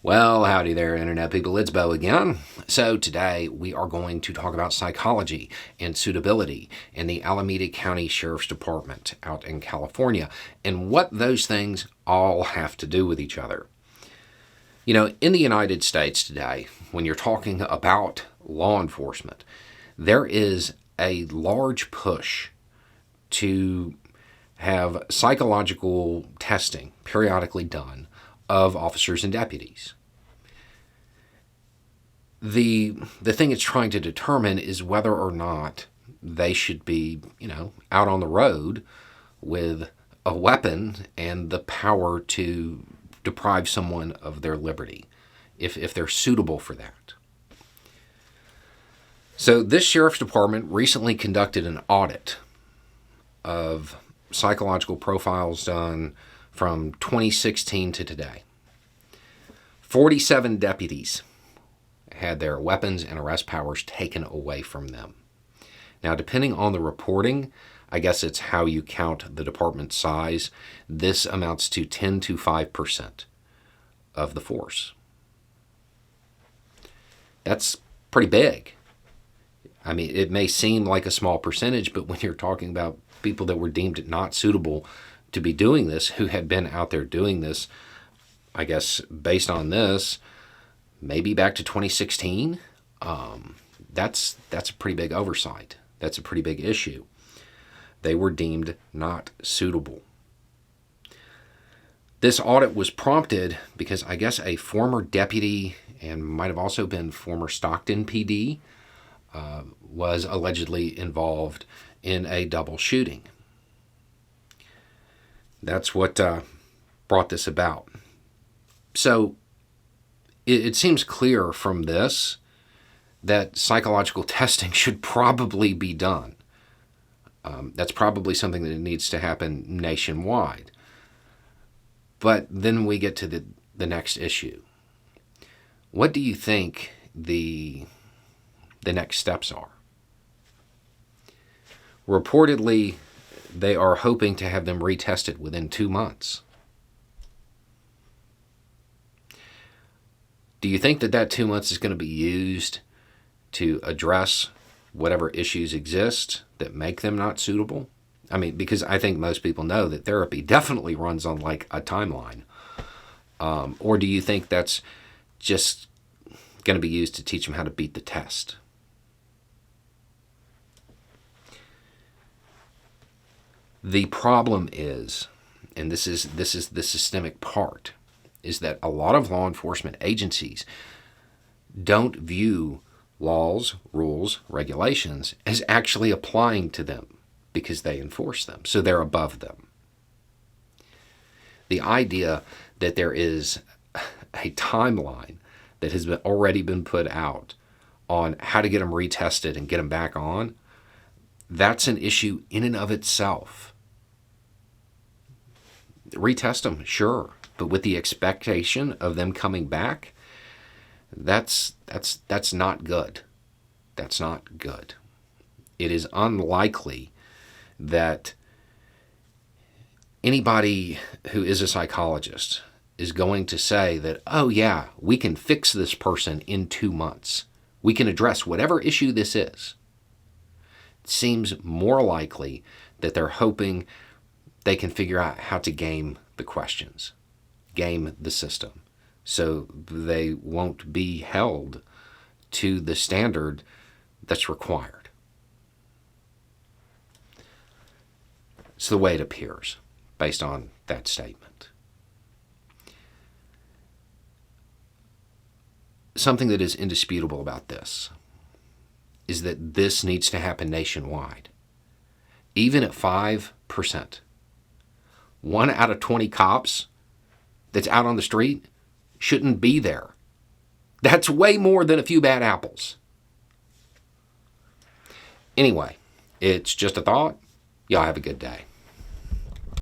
Well, howdy there, Internet people. It's Bo again. So, today we are going to talk about psychology and suitability in the Alameda County Sheriff's Department out in California and what those things all have to do with each other. You know, in the United States today, when you're talking about law enforcement, there is a large push to have psychological testing periodically done of officers and deputies. The thing it's trying to determine is whether or not they should be, out on the road with a weapon and the power to deprive someone of their liberty, if they're suitable for that. So this sheriff's department recently conducted an audit of psychological profiles done from 2016 to today. 47 deputies had their weapons and arrest powers taken away from them. Now, depending on the reporting, I guess it's how you count the department's size, this amounts to 10 to 5% of the force. That's pretty big. I mean, it may seem like a small percentage, but when you're talking about people that were deemed not suitable to be doing this, who had been out there doing this, I guess based on this, maybe back to 2016, that's a pretty big oversight. That's a pretty big issue. They were deemed not suitable. This audit was prompted because I guess a former deputy, and might have also been former Stockton PD, was allegedly involved in a double shooting. That's what brought this about. So it seems clear from this that psychological testing should probably be done. That's probably something that needs to happen nationwide. But then we get to the next issue. What do you think the next steps are? Reportedly, they are hoping to have them retested within 2 months. Do you think that 2 months is going to be used to address whatever issues exist that make them not suitable? I mean, because I think most people know that therapy definitely runs on like a timeline. Or do you think that's just going to be used to teach them how to beat the test? The problem is, and this is the systemic part, is that a lot of law enforcement agencies don't view laws, rules, regulations as actually applying to them because they enforce them, so they're above them. The idea that there is a timeline that has already been put out on how to get them retested and get them back on, that's an issue in and of itself. Retest them, sure, but with the expectation of them coming back, that's not good. That's not good. It is unlikely that anybody who is a psychologist is going to say that, oh yeah, we can fix this person in 2 months. We can address whatever issue this is. It seems more likely that they're hoping they can figure out how to game the questions, game the system, so they won't be held to the standard that's required. It's the way it appears based on that statement. Something that is indisputable about this is that this needs to happen nationwide. Even at 5%. 1 out of 20 cops that's out on the street shouldn't be there. That's way more than a few bad apples. Anyway, it's just a thought. Y'all have a good day.